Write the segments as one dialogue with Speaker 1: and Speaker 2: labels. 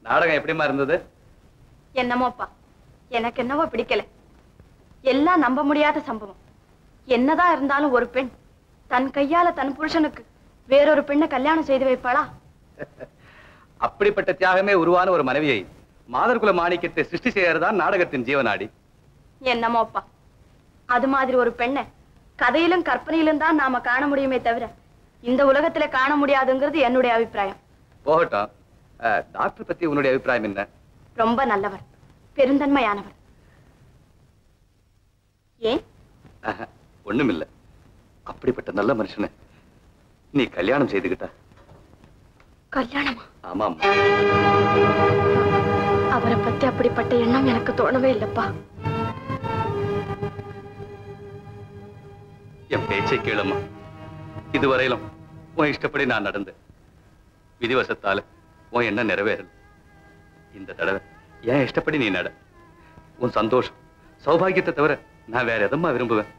Speaker 1: நாடகம் எப்படிமா இருந்தது?
Speaker 2: என்னமோப்பா, எனக்கு என்னவோ பிடிக்கல. எல்லாம் நம்ப முடியாத சம்பவம். என்னதான் இருந்தாலும் ஒரு பெண் தன் கையால தன் புருஷனுக்கு வேறொரு பெண்ணை கல்யாணம் செய்து வைப்பாளா?
Speaker 1: அப்படிப்பட்ட தியாகமே உருவான ஒரு மனைவியை மாதர்குல மாணிக்கத்தை சிருஷ்டி செய்யறதுதான் நாடகத்தின் ஜீவநாடி.
Speaker 2: என்னமோப்பா, அது மாதிரி ஒரு பெண்ணை கதையிலும் கற்பனையிலும் தான் நாம காண முடியுமே தவிர இந்த உலகத்துல காண முடியாதுங்கிறது என்னுடைய அபிப்பிராயம்.
Speaker 1: போகட்டும், டாக்டர் பத்தி உன்னுடைய அபிப்பிராயம் என்ன?
Speaker 2: ரொம்ப நல்லவர், பெருந்தன்மையானவர். ஏன்?
Speaker 1: ஒண்ணுமில்ல. அப்படிப்பட்ட நல்ல மனுஷனை நீ கல்யாணம் செய்துகிட்ட.
Speaker 2: கல்யாணமா?
Speaker 1: ஆமாம்.
Speaker 2: அவரை பத்தி அப்படிப்பட்ட எண்ணம் எனக்கு தோணவே இல்லப்பா.
Speaker 1: என் பேச்சை கேளம்மா. இதுவரையிலும் உன் இஷ்டப்படி நான் நடந்தேன். விதிவசத்தால உன் எண்ணம் நிறைவேறல. இந்த தடவை என் இஷ்டப்படி நீ நட. உன் சந்தோஷம் சௌபாகியத்தை தவிர நான் வேற எதமா விரும்புவேன்?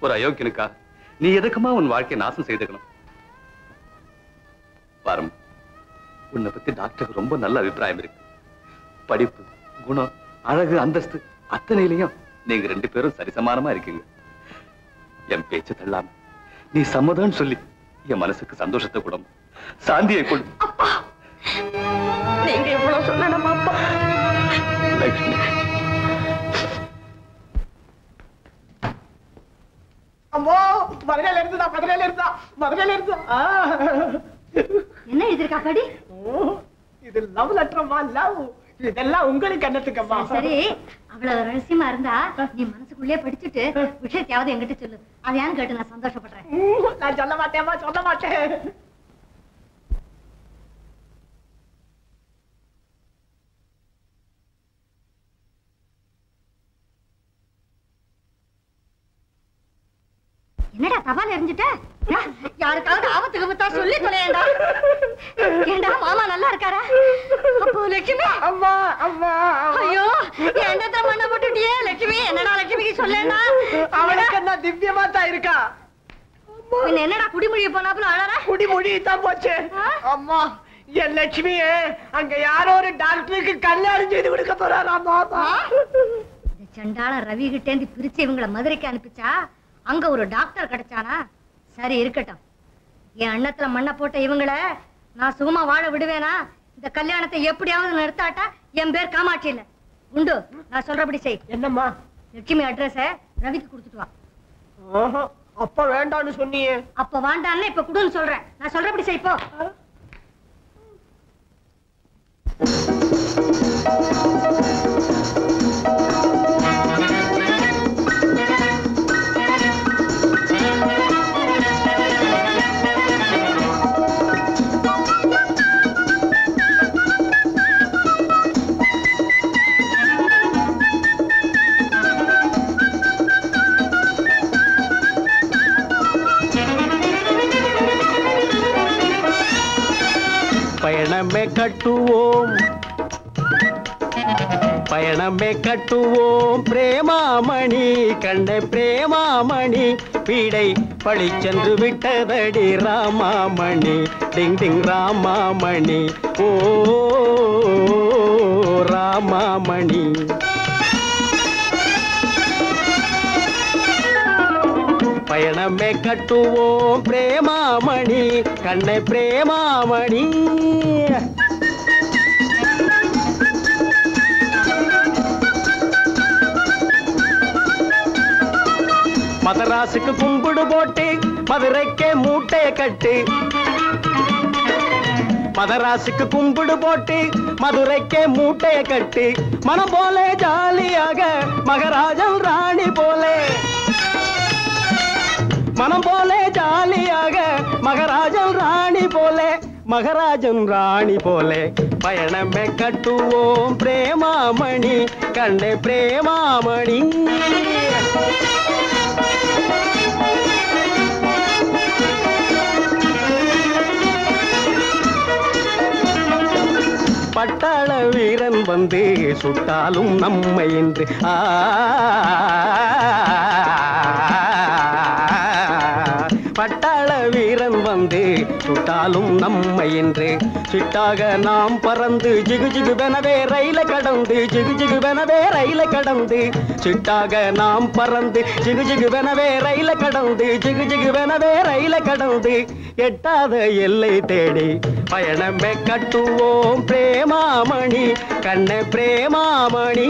Speaker 1: ஒரு அயோக்கியனுக்காக நீ எதுக்குமா உன் வாழ்க்கையை நாசம் செய்துக்கணும்? பாரம், உன்னை பத்தி டாக்டருக்கு ரொம்ப நல்ல அபிப்பிராயம் இருக்கு. படிப்பு, குணம், அழகு, அந்தஸ்து அத்தனையிலையும் நீங்க 2 பேரும் சரிசமானமா இருக்கீங்க. என் பேச்சு தள்ளாம நீ சம்மதம் சொல்லி என் மனசுக்கு சந்தோஷத்தை கொடு, சாந்தியை கொடு.
Speaker 2: நீங்க எவ்வளவு சொல்லணும் அப்பா.
Speaker 1: லட்சுமி,
Speaker 3: அம்மா, மதுரையில இருந்தா மதுரையில இருந்தா மதுரையில இருந்தா.
Speaker 2: என்ன எழுதிருக்கா படி?
Speaker 3: இது லவ் லெட்டர்மா, லவ். இதெல்லாம் உங்களுக்கு என்னத்துக்கம்மா?
Speaker 4: சரி, அவ்வளவு ரகசியமா இருந்தா நீ மனசுக்குள்ளே படிச்சுட்டு விஷயத்தையாவது என்கிட்ட சொல்லு. அதையான்னு கேட்டு நான் சந்தோஷப்படுறேன்.
Speaker 3: நான் சொல்ல மாட்டேம்மா, சொல்ல மாட்டேன்.
Speaker 4: என்னடா தபால் எரிஞ்சுட்ட? யாருக்காவது ஆபத்துக்கு பத்தா சொல்லி தொலையேண்டா. ஏண்டா மாமா நல்லா இருக்காரா? அப்போ லட்சுமி,
Speaker 3: அம்மா அம்மா,
Speaker 4: ஐயோ என்னத்த மண்ண போட்டுட்டியே லட்சுமி. என்னடா லட்சுமிக்கு சொல்லேண்டா?
Speaker 3: அவளுக்கு என்ன திவ்யமா தான் இருக்கா?
Speaker 4: என்னடா குடிமொழி போனாப்புல அழற?
Speaker 3: குடிமொழி தான் போச்சு. அம்மா, என் லட்சுமியே அங்க யாரோ ஒரு டாக்டருக்கு கல்யாணம் செய்து கொடுக்க போறாராமா.
Speaker 4: இந்த சண்டாள ரவி கிட்டேந்து பிரிச்சு இவங்களை மதுரைக்கு அனுப்பிச்சா அங்க ஒரு டாக்டர் கிடைச்சானா? சரி இருக்கட்டும். என் அண்ணத்துல மண்ணை போட்ட இவங்கள நான் சுகமா வாழ விடுவேனா? இந்த கல்யாணத்தை எப்படியாவது நிறுத்தாட்டா என் பேர் காமாட்சி இல்ல. உண்டு, நான் சொல்றபடி செய்.
Speaker 3: என்னம்மா?
Speaker 4: லட்சுமி அட்ரஸ ரவிக்கு கொடுத்துட்டு வா.
Speaker 3: அப்ப வேண்டான்னு சொன்னியே.
Speaker 4: அப்ப வேண்டான்னு இப்ப குடுன்னு சொல்றேன். நான் சொல்றபடி செய் போ.
Speaker 5: பயணமே கட்டுவோம், பயணமே கட்டுவோம் பிரேமாமணி, கண்ணே பிரேமாமணி, பீடை பழிச்சென்று விட்டதடி ராமாமணி, டிங் டிங் ராமாமணி, ஓ ராமாமணி. பயணமே கட்டுவோம் பிரேமாமணி, கண்ணை பிரேமாமணி. மதராசுக்கு கும்பிடு போட்டு மதுரைக்கே மூட்டைய கட்டு, மதராசுக்கு கும்பிடு போட்டு மதுரைக்கே மூட்டைய கட்டு, மனம் போல ஜாலியாக மகராஜன் ராணி போலே, மனம் போலே ஜாலியாக மகராஜன் ராணி போலே, மகராஜன் ராணி போலே. பயணமே கட்டுவோம் பிரேமாமணி, கண்ணே பிரேமாமணி. பட்டாள வீரன் வந்து சுட்டாலும் நம்மை என்று பட்டாள வீரன் வந்து சுட்டாலும் நம்மை என்று சிட்டாக நாம் பறந்து ஜிகு ஜிகுவெனவே ரயில கடந்து ஜிகு ஜிகுவெனவே ரயில கடந்து சிட்டாக நாம் பறந்து ஜிகு ஜிகுவெனவே ரயில கடந்து ஜிகு ஜிகுவெனவே ரயில கடந்து எட்டாத எல்லை தேடி பயணமே கட்டுவோம் பிரேமாமணி கண்ணே பிரேமாமணி.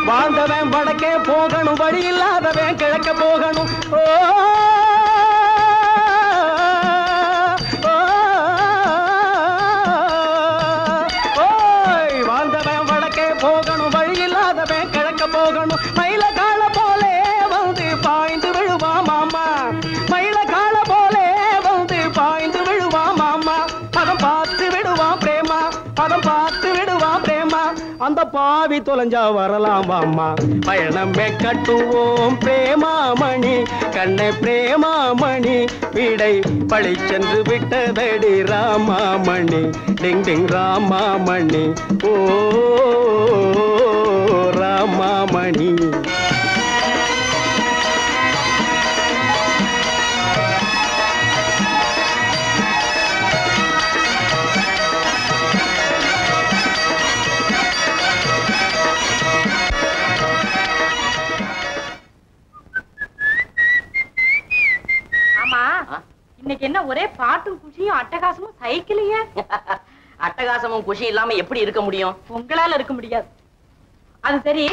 Speaker 5: வாழ்ந்தவன் வடக்கே போகணும் வழி இல்லாதவன் கிழக்க போகணும். வாழ்ந்தவன் வடக்கே போகணும் வழி இல்லாதவன் கிழக்க போகணும். மயில கால போலே வந்து பாய்ந்து விழுவா மாமா மயில கால போலே வந்து பாய்ந்து விழுவா மாமா. பதம் பார்த்து விடுவான் பிரேமா பதம் பார்த்து விடுவான் பிரேமா. அந்த பாவி தொலைஞ்சா வரலாம் வாமா பயணமே கட்டுவோம் பிரேமாமணி கண்ணே பிரேமாமணி. வீடை பழி சென்று விட்டதடி ராமாமணி டிங் டிங் ராமாமணி ஓ ராமாமணி.
Speaker 2: இன்னைக்கு என்ன ஒரே பாட்டும் குஷியும் அட்டகாசமும் சைக்கிளையே.
Speaker 6: அட்டகாசமும் குஷி இல்லாம எப்படி இருக்க முடியும்?
Speaker 2: உங்களால இருக்க முடியாது. அது சரி,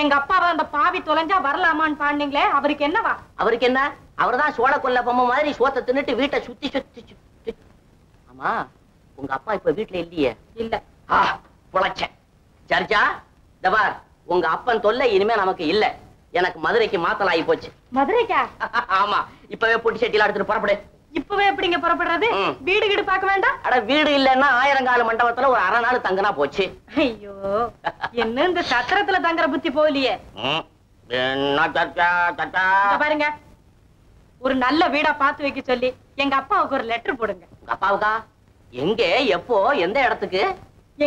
Speaker 2: எங்க அப்பாவை அந்த பாவி தொலைஞ்சா வரலாமான்னு பாண்டீங்களே, அவருக்கு என்னவா?
Speaker 6: அவருக்கு என்ன? அவர்தான் சோழ கொல்ல பொம்மை மாதிரி சோத்தை தின்னுட்டு வீட்டை சுத்தி சுத்தி சுத்தி. ஆமா, உங்க அப்பா இப்ப வீட்டுல இல்லையே?
Speaker 2: இல்ல.
Speaker 6: பொழைச்சேன். சர்ஜா தபார், உங்க அப்பன் தொல்லை இனிமே நமக்கு இல்ல. எனக்கு மதுரைக்கு மாத்தல் ஆகி போச்சு.
Speaker 2: மதுரைக்கா?
Speaker 6: ஆமா, இப்பவே பொட்டி சட்டியில எடுத்துட்டு புறப்படு.
Speaker 2: இப்பவே எப்படிங்க புறப்படுறது? வீடு வீடு பார்க்க வேண்டாம்?
Speaker 6: அட, வீடு இல்லன்னா ஆயிரங்கால மண்டபத்துல ஒரு அரை நாள் தங்கினா போச்சு.
Speaker 2: ஐயோ, என்ன இந்த சத்திரத்துல தங்குற புத்தி போகலையே. பாருங்க, ஒரு நல்ல வீடா பார்த்து வைக்க சொல்லி எங்க அப்பாவுக்கு ஒரு லெட்டர் போடுங்க.
Speaker 6: உங்க அப்பாவுக்கா? எங்க, எப்போ, எந்த இடத்துக்கு?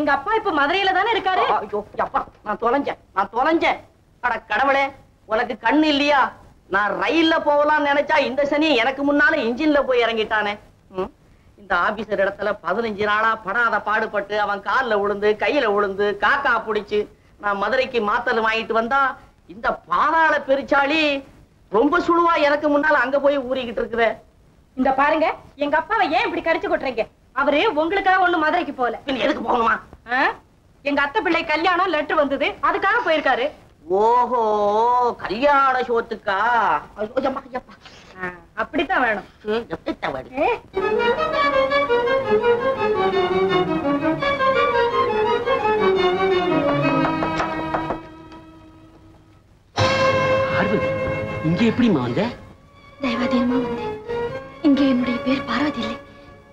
Speaker 2: எங்க அப்பா இப்ப மதுரையில தானே இருக்காரு.
Speaker 6: ஐயோ அப்பா, நான் தொலைஞ்சேன். அட கடவுளே, உனக்கு கண்ணு இல்லையா? நான் ரயில்ல போகலாம்னு நினைச்சா இந்த சனி எனக்கு முன்னால இன்ஜின்ல போய் இறங்கிட்டானே. இந்த ஆபீசர் இடத்துல 15 நாளா படாத பாடுபட்டு அவன் கால்ல விழுந்து கையில விழுந்து காக்கா பிடிச்சு நான் மதுரைக்கு மாத்தல் வாங்கிட்டு வந்தா இந்த பாதாள பெருச்சாளி ரொம்ப சுழுவா எனக்கு முன்னால அங்க போய் ஊறிக்கிட்டு இருக்குற.
Speaker 2: இந்த பாருங்க, எங்க அப்பாவை ஏன் இப்படி கரிச்சு கொட்டுறீங்க? அவரு உங்களுக்காக ஒண்ணு மதுரைக்கு போல.
Speaker 6: எதுக்கு போகணுமா?
Speaker 2: எங்க அத்தை பிள்ளை கல்யாணம் லெட்டர் வந்தது, அதுக்காக போயிருக்காரு.
Speaker 6: ஓஹோ, கல்யாண சோத்துக்கா?
Speaker 2: அப்படித்தான் வேணும்.
Speaker 6: இங்க எப்படிமா வந்த?
Speaker 2: தெய்வாதீனமா வந்தேன். இங்க என்னுடைய பேர் பார்வதி இல்லை,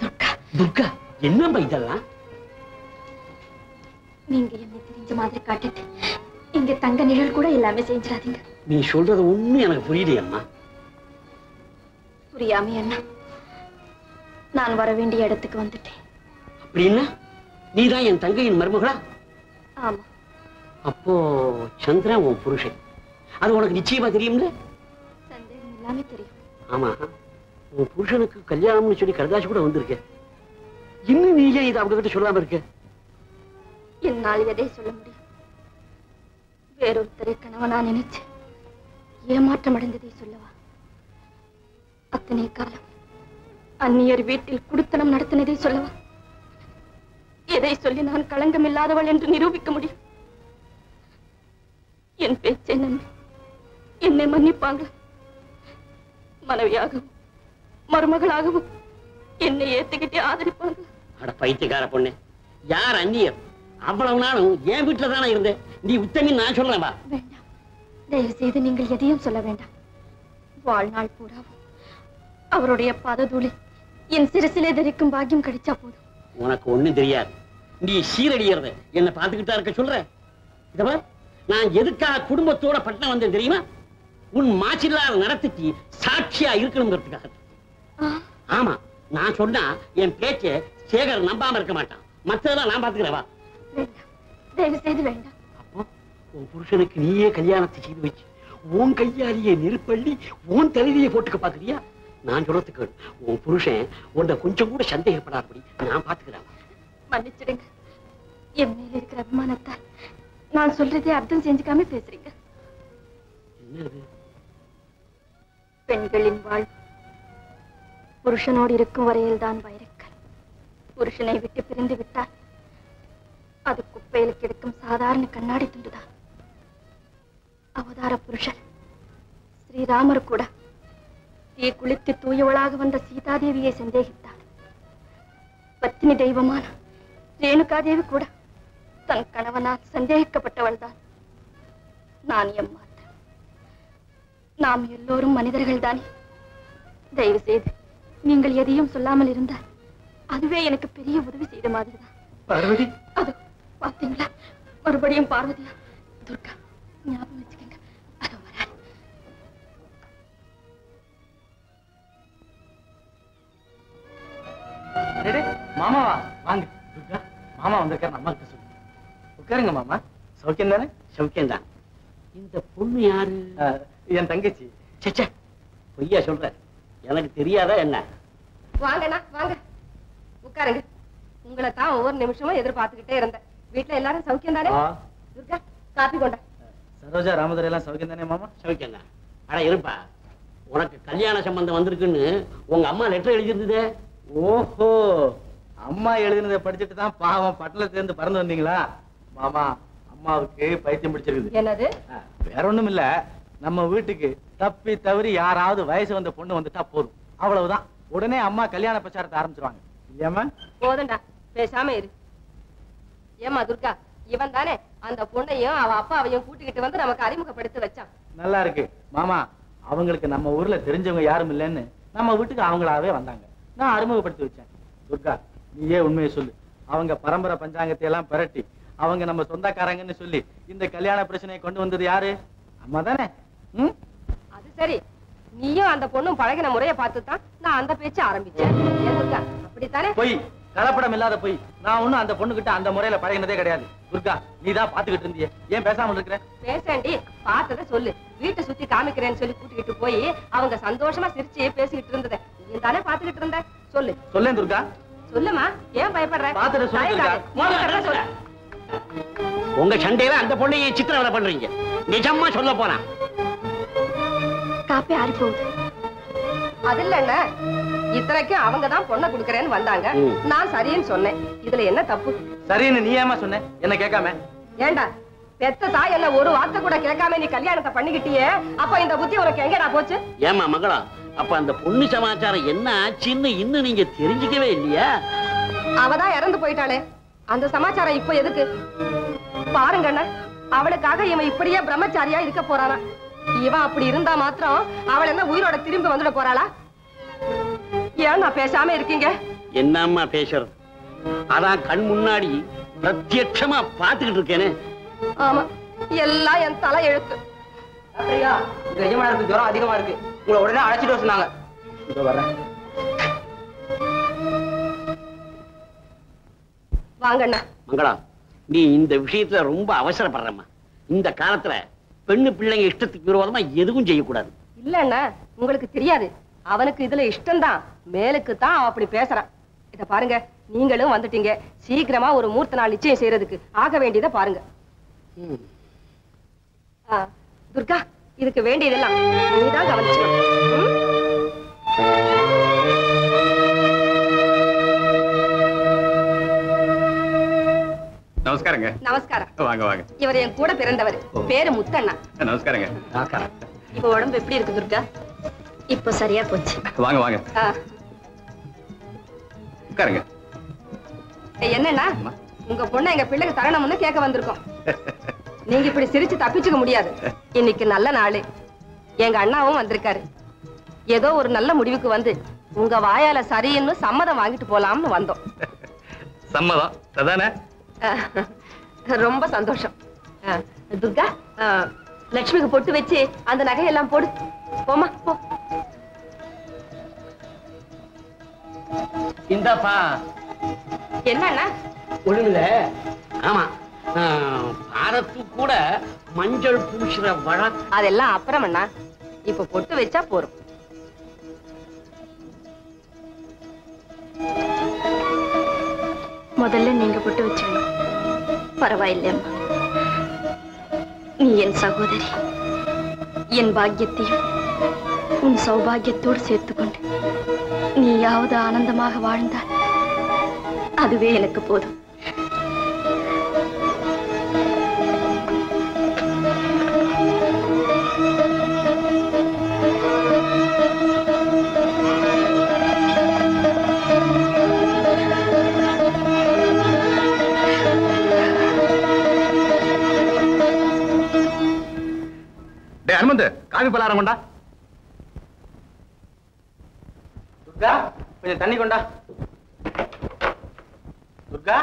Speaker 2: துர்கா.
Speaker 6: துர்கா, என்னம்மா இதெல்லாம்?
Speaker 2: நீங்க என்ன தெரிஞ்ச மாதிரி காட்டிட்டு இங்க தங்க நிழல் கூட எல்லாமே செஞ்சிடாதீங்க.
Speaker 6: நீ சொல்றது ஒண்ணு எனக்கு புரியலையம்மா.
Speaker 2: புரியாம என்ன? நான் வர வேண்டிய இடத்துக்கு வந்துட்டேன்.
Speaker 6: அப்படின்னா நீதான் என் தங்கையின் மருமகளா?
Speaker 2: ஆமா.
Speaker 6: அப்போ சந்திரன் உன் புருஷன், அது உனக்கு நிச்சயமா தெரியும்ல?
Speaker 2: சந்தேகம் எல்லாமே தெரியும்.
Speaker 6: ஆமா, உன் புருஷனுக்கு கல்யாணம்னு சொல்லி கருதாசி கூட வந்திருக்க. இன்னும் நீ ஏன் இதை அவங்க கிட்ட சொல்லாம இருக்க?
Speaker 2: என்னால் எதை சொல்ல முடியும்? வேறொருத்தரை கணவனா நினைச்சு ஏமாற்றம் அடைந்ததை சொல்லவா? அத்தனை காலம் அந்நியர் வீட்டில் குடுத்தனம் நடத்தினதை சொல்லவா? எதை சொல்லி நான் களங்கம் இல்லாதவள் என்று நிரூபிக்க முடியும்? என் பேச்சை நம்பி என்னை மன்னிப்பாங்க. மனைவியாகவும் மருமகளாகவும் என்னை ஏத்துக்கிட்டே ஆதரிப்பாங்க.
Speaker 6: அட பைத்தியக்கார பொண்ணு, யார் அந்நியர்? அவ்வளவு நாளும் என் வீட்டுல தானே இருந்தேன். நீ உத்தமி, நான் சொல்றேன். வா.
Speaker 2: வேண்டாம், தயவு செய்து நீங்கள் எதையும் சொல்ல வேண்டாம். வாழ்நாள் பூராவும் அவருடைய பாததூளி என் சிரசிலே தரிக்கும் பாக்கியம் கிடைச்சா போதும்.
Speaker 6: உனக்கு ஒண்ணும் தெரியாது. நீ சீரடியறத என்ன பாத்துக்கிட்டா இருக்க சொல்ற? இதவா, நான் எதுக்காக குடும்பத்தோட பட்டணம் வந்தேன் தெரியுமா? உன் மாச்சில்லாத நடத்திக்கு சாட்சியா இருக்கணுங்கிறதுக்காக. ஆமா, நான் சொன்னா என் பேச்ச சேகர் நம்பாம இருக்க மாட்டான். மற்றதெல்லாம் நான் பாத்துக்கிறவா.
Speaker 2: வேண்டாம், தயவு செய்து வேண்டாம்.
Speaker 7: உன் புருஷனுக்கு நீயே கல்யாணத்தை செய்து வச்சு உன் கையாலேயே நெருப்பள்ளி உன் தலைவியை போட்டுக்க பாக்குறியா? நான் சொல்றதுக்கு உன் புருஷன் உன்னை கொஞ்சம் கூட சந்தேகப்படாதபடி நான் பாத்துக்கிறேன்.
Speaker 2: மன்னிச்சிடுங்க, என் மேல இருக்கிற அபிமானத்தால் நான் சொல்றதே அர்த்தம் செஞ்சுக்காம பேசுறீங்க.
Speaker 7: என்னது?
Speaker 2: பெண்களின் வாழ்வு புருஷனோடு இருக்கும் வரையில் தான் வைரக்கல். புருஷனை விட்டு பிரிந்து விட்டால் அது குப்பையில் கிடக்கும் சாதாரண கண்ணாடி துண்டுதான். அவதார புருஷன் ஸ்ரீராமர் கூட தீ குளித்து தூயவளாக வந்த சீதாதேவியை சந்தேகித்தார். பத்தினி தெய்வமான ரேணுகாதேவி கூட தன் கணவனால் சந்தேகிக்கப்பட்டவள் தான். நான் எம்மாத்திரம். நாம் எல்லோரும் மனிதர்கள் தானே. தயவு செய்து நீங்கள் எதையும் சொல்லாமல் இருந்தால் அதுவே எனக்கு பெரிய உதவி செய்த மாதிரிதான்.
Speaker 7: பார்வதி,
Speaker 2: அது பாத்தீங்களா? மறுபடியும் பார்வதியா? துர்கா, ஞாபகம் வச்சுக்கங்க. அது வராது.
Speaker 5: மாமாவா? வாங்க துர்கா, மாமா வந்திருக்காரு. அம்மா கிட்ட சொல்லு. உட்காருங்க மாமா. சௌக்கியம் தானே?
Speaker 7: சௌக்கியம் தான். இந்த பொண்ணு யாரு?
Speaker 5: என் தங்கச்சி.
Speaker 7: சச்சா, பொய்யா சொல்ற? எனக்கு தெரியாதா என்ன?
Speaker 8: வாங்கண்ணா வாங்க, உட்காருங்க. உங்களை தான் ஒவ்வொரு நிமிஷமும் எதிர்பார்த்துக்கிட்டே இருந்தேன். வீட்டுல எல்லாரும் சௌக்கியம் தானே? துர்கா, காப்பி கொண்ட.
Speaker 5: சரோஜா, ராமதுரை எல்லாம் சௌக்கியம் தானே மாமா?
Speaker 7: சௌக்கியம் தான். அட இருப்பா, உனக்கு கல்யாண சம்பந்தம் வந்திருக்குன்னு உங்க அம்மா லெட்டர் எழுதியிருந்ததே.
Speaker 5: ஓஹோ, அம்மா எழுதினதை படிச்சுட்டு தான் பாவம் பட்டணத்துல இருந்து பறந்து வந்தீங்களா? மாமா, அம்மாவுக்கு பைத்தியம் பிடிச்சிருக்குது.
Speaker 8: என்னது?
Speaker 5: வேற ஒண்ணும் இல்ல, நம்ம வீட்டுக்கு தப்பி தவறி யாராவது வயசு வந்த பொண்ணு வந்துட்டா போதும், அவ்வளவுதான். உடனே அம்மா கல்யாண பிரச்சாரத்தை ஆரம்பிச்சிருவாங்க. இல்லையாமா?
Speaker 8: போதண்டா, பேசாம இரு. ஏமா துர்கா, இவன் தானே அந்த பொண்ணையும் அவ அப்பாவையும் கூட்டிக்கிட்டு வந்து நமக்கு அறிமுகப்படுத்தி வச்சான்.
Speaker 5: நல்லா இருக்கு மாமா. அவங்களுக்கு நம்ம ஊர்ல தெரிஞ்சவங்க யாரும் இல்லைன்னு நம்ம வீட்டுக்கு அவங்களாவே வந்தாங்க. நான் அறிமுகப்படுத்தி வச்சேன். துர்கா, நீயே உண்மையை சொல்லு. அவங்க பரம்பரை பஞ்சாங்கத்தை எல்லாம் பிரட்டி அவங்க நம்ம சொந்தக்காரங்கன்னு சொல்லி இந்த கல்யாண பிரச்சனையை கொண்டு வந்தது யாரு? அம்மா தானே?
Speaker 8: அது சரி, நீயும் அந்த பொண்ணும் பழகின முறைய பார்த்துதான் நான் அந்த பேச்சு ஆரம்பிச்சேன். ஏன் துர்கா, அப்படித்தானே?
Speaker 5: போய், கலப்படம் இல்லாத போய். நான் ஒண்ணும் அந்த பொண்ணுகிட்ட அந்த முறையில பழகினதே கிடையாது. துர்கா, நீதான் பாத்துக்கிட்டு இருந்தியே, ஏன் பேசாமல் இருக்கிற?
Speaker 8: பேசண்டி, பார்த்தத சொல்லு. வீட்டை சுத்தி காமிக்கிறேன்னு சொல்லி கூட்டிக்கிட்டு போய் அவங்க சந்தோஷமா சிரிச்சு பேசிக்கிட்டு இருந்ததை நீ தானே பாத்துக்கிட்டு இருந்த. சொல்லு.
Speaker 5: சொல்லேன் துர்கா.
Speaker 8: சொல்லுமா, ஏன் பயப்படுற?
Speaker 5: பாத்துட்டு சொல்லு.
Speaker 7: உங்க சண்டையில அந்த பொண்ணையை சித்திரவதை பண்றீங்க. நிஜமா சொல்ல போனா
Speaker 2: காப்பி ஆறி போகுது.
Speaker 8: அது இல்ல, இத்தனைக்கும் அவங்கதான் பொண்ணை குடுக்கறேன்னு வந்தாங்க. நான் சரின்னு சொன்னேன். இதுல என்ன தப்பு?
Speaker 5: சரின்னு நீ ஏமா சொன்ன, என்ன கேட்காம?
Speaker 8: ஏண்டா, பெத்த தாய் என்ன ஒரு வார்த்தை கூட கேட்காம நீ கல்யாணத்தை பண்ணிக்கிட்டியே, அப்ப இந்த புத்தி உனக்கு எங்கடா போச்சு?
Speaker 7: ஏமா மகளா, அப்ப அந்த பொண்ணு சமாச்சாரம் என்ன ஆச்சுன்னு இன்னும் நீங்க தெரிஞ்சுக்கவே இல்லையா?
Speaker 8: அவதான் இறந்து போயிட்டாளே, அந்த சமாச்சாரம் இப்ப எதுக்கு? பாருங்க அண்ணா, அவளுக்காக இவன் இப்படியே பிரம்மச்சாரியா இருக்க போறானா? இவன் அப்படி இருந்தா மாத்திரம் அவள் என்ன உயிரோட திரும்பி வந்துட போறாளா? ஏன் நான் பேசாம இருக்கீங்க?
Speaker 7: என்னம்மா பேசுறது? அதான் கண் முன்னாடி பிரத்யட்சமா பாத்துக்கிட்டு இருக்கேனே.
Speaker 8: ஆமா, எல்லாம் என் தலை எழுத்து.
Speaker 6: அப்படியா? உங்க எஜமானருக்கு ஜுரம் அதிகமா இருக்கு, உங்களை உடனே அழைச்சிட்டு சொன்னாங்க.
Speaker 5: இதோ வர்றேன்.
Speaker 8: வாங்கண்ணா.
Speaker 7: மங்களா, நீ இந்த விஷயத்துல ரொம்ப அவசரப்படுறம்மா. இந்த காலத்துல பெண்ணு பிள்ளைங்க இஷ்டத்துக்கு விரோதமா எதுவும் செய்யக்கூடாது.
Speaker 8: இல்லண்ணா, உங்களுக்கு தெரியாது, அவனுக்கு இதுல இஷ்டம்தான், மேலுக்கு தான் அவன் அப்படி பேசுறான். இத பாருங்க, நீங்களும் வந்துட்டீங்க, சீக்கிரமா ஒரு மூர்த்த நாள் நிச்சயம் செய்யறதுக்கு ஆக வேண்டியதை பாருங்க. துர்கா, இதுக்கு வேண்டியதெல்லாம் நீதான் கவனிச்சுக்கணும்.
Speaker 1: நமஸ்காரங்க.
Speaker 8: நமஸ்காரம்.
Speaker 1: வாங்க வாங்க.
Speaker 8: இவர் என் கூட பிறந்தவர், பேரு முத்தண்ணா.
Speaker 1: நமஸ்காரங்க.
Speaker 2: இப்ப உடம்பு எப்படி இருக்கு துர்கா? இப்ப சரியா போச்சு.
Speaker 1: வாங்க வாங்க, உட்காருங்க.
Speaker 8: என்னன்னா, உங்க பொண்ணை எங்க பிள்ளைக்கு தரணும்னு கேட்க வந்திருக்கோம். நீங்க இப்படி சிரிச்சு தப்பிச்சுக்க முடியாது. இன்னைக்கு நல்ல நாளு, எங்க அண்ணாவும் வந்திருக்காரு. ஏதோ ஒரு நல்ல முடிவுக்கு வந்து உங்க வாயால சரின்னு சம்மதம் வாங்கிட்டு போலாம்னு வந்தோம்.
Speaker 1: சம்மதம் அதானே?
Speaker 8: ரொம்ப சந்தோஷம். துர்கா, லட்சுமிக்கு பொட்டு வச்சு அந்த நகையெல்லாம் போடு. போமா போ.
Speaker 7: இந்தாப்பா.
Speaker 8: என்னன்னா?
Speaker 7: ஒண்ணுமில்ல. ஆமா, பாரத்து கூட மஞ்சள் பூசுற வழக்கம்.
Speaker 8: அதெல்லாம் அப்புறம் அண்ணா, இப்ப பொட்டு வச்சா போறோம்.
Speaker 2: முதல்ல நீங்க பொட்டு வச்சுங்க. பரவாயில்லையம்மா, நீ என் சகோதரி. என் பாக்கியத்தையும் உன் சௌபாகியத்தோடு சேர்த்துக்கொண்டு நீயாவது ஆனந்தமாக வாழ்ந்தால் அதுவே எனக்கு போதும்.
Speaker 1: அனுமந்து காபி பலாரம் கொண்டா. துர்கா, கொஞ்சம் தண்ணி கொண்டா. துர்கா,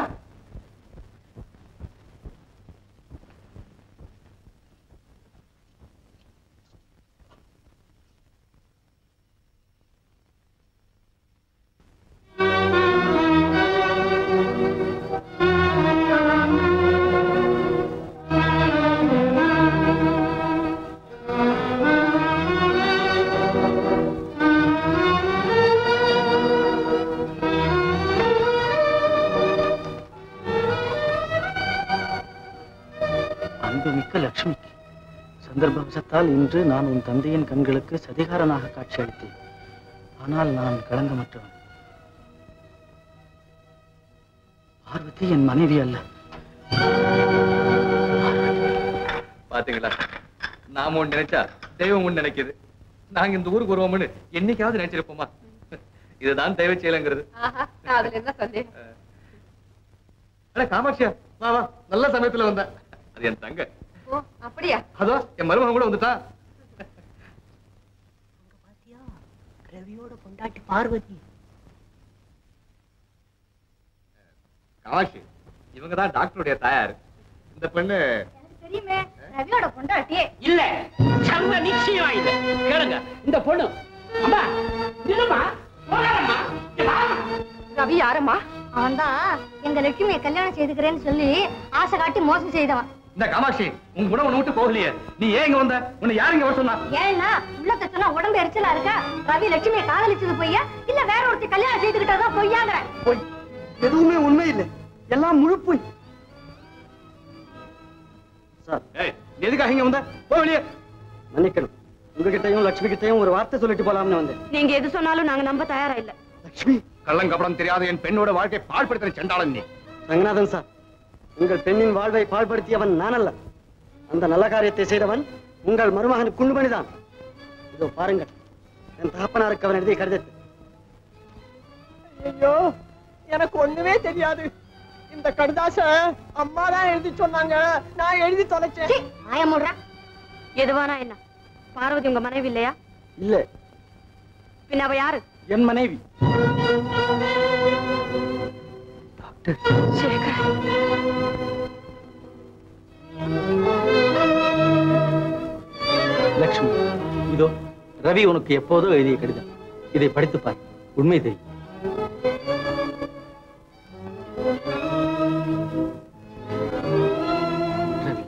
Speaker 5: லட்சுமிக்கு சந்தர்ப்பவசத்தால் இன்று நான் உன் தந்தையின் கண்களுக்கு சதிகாரனாக காட்சியளித்தேன். ஆனால் நான் களங்கமற்றவன். பார்வதி என் மனைவி அல்ல.
Speaker 1: பாத்தீங்களா, நாம ஒண்ணு நினைச்சா தெய்வம் ஒண்ணு நினைக்குது. நாங்க இந்த ஊருக்கு வருவோம்னு என்னைக்காவது நினைச்சிருப்போமா? இதுதான் தெய்வ செயலங்கிறது.
Speaker 8: அதுல என்ன சந்தேகம்?
Speaker 1: காமாட்சியா, வா வா, நல்ல சமயத்துல வந்த. அது என் தங்க.
Speaker 8: ஓ, அப்படியா?
Speaker 1: அதோ என் மருமகன் கூட வந்துட்டா.
Speaker 7: ரவியோட பொண்டாட்டி பார்வதி.
Speaker 1: காமாட்சி, இவங்கதான் டாக்டருடைய தாயார். இந்த பெண்ணு
Speaker 4: தெரியுமே, ரவியோட பொண்டாட்டியே.
Speaker 7: இல்ல, சர்வ நிச்சயம் இல்ல. கேளுங்க, இந்த பொண்ணு. அம்மா, நில்லுமா, போகாதம்மா, இங்க வாம்மா.
Speaker 8: ரவி யாரம்மா?
Speaker 4: அவன் தான் எங்க லட்சுமியை கல்யாணம் செய்துக்கிறேன்னு சொல்லி ஆசை காட்டி மோசம் செய்தவன்.
Speaker 1: இந்த காமாட்சி, உன் குணம் ஒண்ணு விட்டு போகலையே. நீ ஏன் இங்க வந்த? உன்னை யார் இங்க வர சொன்னா?
Speaker 4: ஏன்னா உள்ளத்தை சொன்னா உடம்பு எரிச்சலா இருக்கா? ரவி லட்சுமியை காதலிச்சது பொய்யா, இல்ல வேற ஒருத்தி கல்யாணம் செய்துக்கிட்டதா பொய்யாங்கிற?
Speaker 5: பொய், எதுவுமே உண்மை இல்லை, எல்லாம் முழு பொய். சார்,
Speaker 1: நீ எதுக்காக இங்க வந்த? போ வெளியே.
Speaker 5: மன்னிக்கணும், உங்ககிட்டயும் லட்சுமி கிட்டையும் ஒரு வார்த்தை சொல்லிட்டு போலாம்னு வந்தேன்.
Speaker 2: நீங்க எது சொன்னாலும் நாங்க நம்ப தயாரா இல்ல.
Speaker 5: லட்சுமி,
Speaker 1: கள்ளங்கப்படம் தெரியாத என் பெண்ணோட வாழ்க்கை பாழ்படுத்தின செண்டாளன் நீ.
Speaker 5: ரங்கநாதன் சார், உங்கள் பெண்ணின் வாழ்வை பாழ்படுத்தியவன் நான் அல்ல. அந்த நல்ல காரியத்தை செய்தவன் உங்கள் மருமகன் குண்டுமணிதான். இதோ பாருங்கள், என் தகப்பனாருக்கு அவன் எழுதிய கடிதத்தை.
Speaker 3: ஐயோ, எனக்கு ஒண்ணுமே தெரியாது. இந்த கடிதாச அம்மா தான் எழுதி சொன்னாங்க, நான் எழுதி தொலைச்சேன்.
Speaker 4: ஆயமுடுறா.
Speaker 2: எதுவானா என்ன? பார்வதி உங்க மனைவி இல்லையா?
Speaker 5: இல்ல.
Speaker 2: பின்ன அவ யாரு?
Speaker 5: என் மனைவி.
Speaker 2: சேகர்,
Speaker 5: லட்சுமி, இதோ ரவி உனக்கு எப்போதோ எழுதிய கடிதம். இதை படித்து பார், உண்மை தெரியும். ரவி,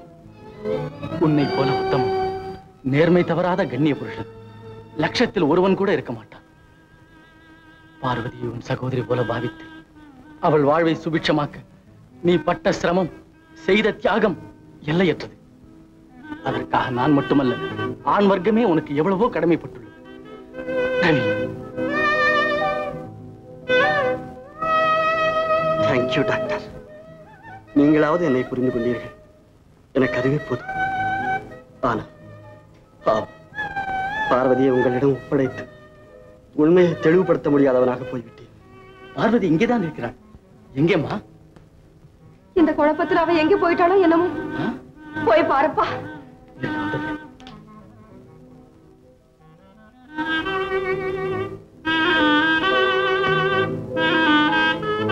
Speaker 5: உன்னை போல உத்தமம், நேர்மை தவறாத கண்ணிய புருஷன் லட்சத்தில் ஒருவன் கூட இருக்க மாட்டான். பார்வதியை உன் சகோதரி போல பாவித்து அவள் வாழ்வை சுபிட்சமாக்க நீ பட்ட சிரமம், செய்த தியாகம் எல்லையற்றது. அதற்காக நான் மட்டுமல்ல, ஆண் வர்க்கமே உனக்கு எவ்வளவோ கடமைப்பட்டுள்ளது. Ravi, thank you doctor. நீங்களாவது என்னை புரிந்து கொண்டீர்கள், எனக்கு அதுவே போதும். ஆனா பாவம், பார்வதியை உங்களிடம் ஒப்படைத்து உண்மையை தெளிவுபடுத்த முடியாதவனாக போய்விட்டேன். பார்வதி இங்கேதான் இருக்கிறாள். எங்கேம்மா?
Speaker 8: இந்த குழப்பத்துல அவ எங்க போயிட்டாலும் என்னமோ. போய் பாருப்பா.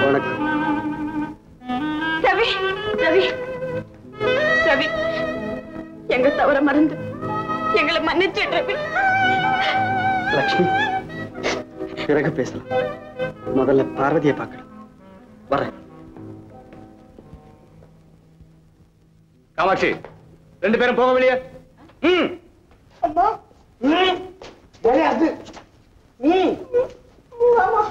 Speaker 5: வணக்கம்.
Speaker 2: ரவி, ரவி, ரவி, எங்க தவற மறந்து எங்களை மன்னிச்சு ரவி.
Speaker 5: லட்சுமி, பிறகு பேசலாம். முதல்ல பார்வதியை பார்க்கலாம். வரேன்.
Speaker 1: காமாட்சி, 2 பேரும் போக வெளியே.
Speaker 3: அம்மா அது அம்மா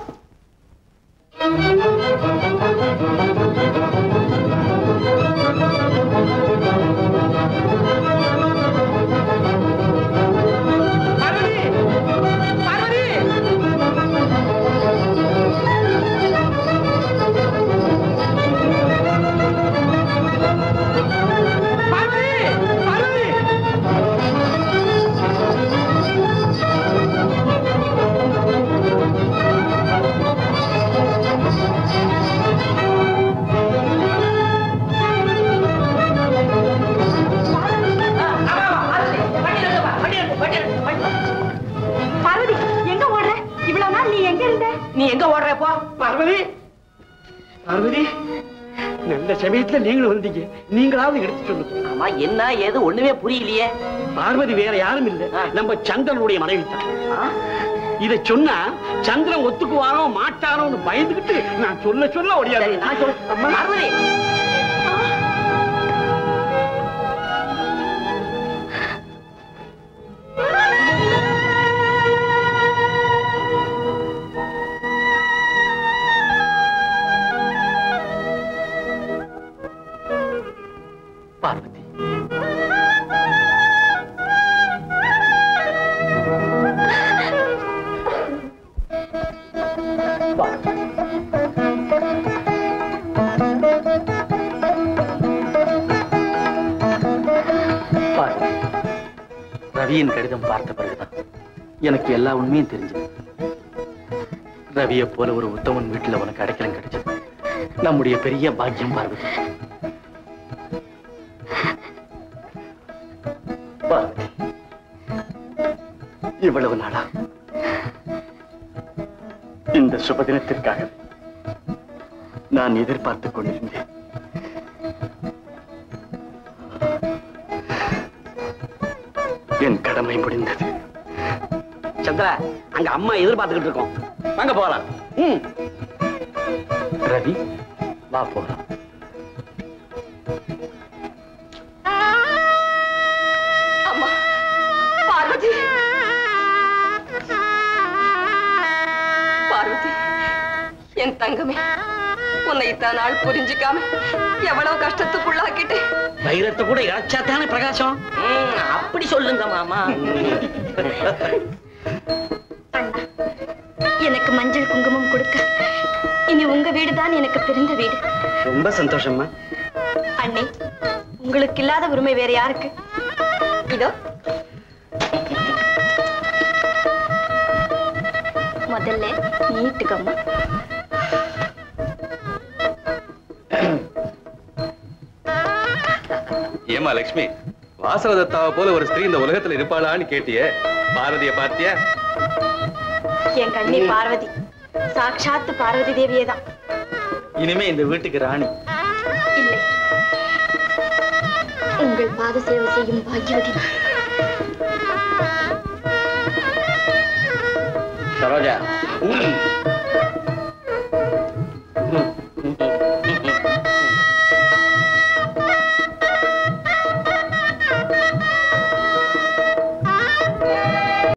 Speaker 6: நீ எங்க ஓடுறப்போ?
Speaker 7: பார்வதி, பார்வதி, நல்ல சமயத்துல நீங்களும் வந்தீங்க. நீங்களாவது எடுத்து சொல்லுங்க.
Speaker 6: ஆமா, என்ன ஏது ஒண்ணுமே புரியலையே.
Speaker 7: பார்வதி வேற யாரும் இல்ல, நம்ம சந்திரனுடைய மனைவி தான். இத சொன்னா சந்திரன் ஒத்துக்குவானோ மாட்டானோன்னு பயந்துகிட்டு நான் சொல்ல ஓடியாது.
Speaker 6: நான் சொல்ல பார்வதி,
Speaker 7: பார்வதி, ரவியின் கடிதம் பார்த்த பிறகுதான் எனக்கு எல்லா உண்மையும் தெரிஞ்சது. ரவியை போல ஒரு உத்தமன் வீட்டுல உனக்கு அடைக்கலம் கிடைச்சது நம்முடைய பெரிய பாக்கியம் பார்வதி. பார்வதி, இவ்வளவு நாளா இந்த சுபதினத்திற்காக நான் எதிர்பார்த்துக் கொண்டிருந்தேன். என் கடமை முடிந்தது. சந்திரா, அங்க அம்மா எதிர்பார்த்துக்கிட்டு இருக்கோம். வாங்க போகலாம். ரவி, வா போகலாம்.
Speaker 8: அம்மா, பார்வதி, பார்வதி, என் தங்கமே, உன்னை இத்தனை நாள் புரிஞ்சுக்காம எவ்வளவு கஷ்டத்துக்குள்ளாக்கிட்டு.
Speaker 7: வைரத்தை கூட இழைச்சாத்தானே பிரகாசம்.
Speaker 6: அப்படி சொல்லுங்க மாமா.
Speaker 2: அண்ணா, எனக்கு மஞ்சள் குங்குமம் கொடுக்க இனி உங்க வீடுதான் எனக்கு பிறந்த வீடு.
Speaker 7: ரொம்ப சந்தோஷமா.
Speaker 2: அண்ணே, உங்களுக்கு இல்லாத உரிமை வேற யாருக்கு? இதோ முதல்ல நீட்டுக்கம்மா.
Speaker 1: ஏமா லட்சுமி, வாசவதத்தாவை போல ஒரு ஸ்திரீ இந்த உலகத்துல இருப்பாளான்னு கேட்டியே, பார்வதிய பார்த்தியா?
Speaker 2: என் கண்ணி பார்வதி சாட்சாத்து பார்வதி தேவியே தான்.
Speaker 7: இனிமே இந்த வீட்டுக்கு ராணி
Speaker 2: இல்லை, உங்கள் பாத சேவை செய்யும் பாக்கியவதி.
Speaker 7: சரோஜா,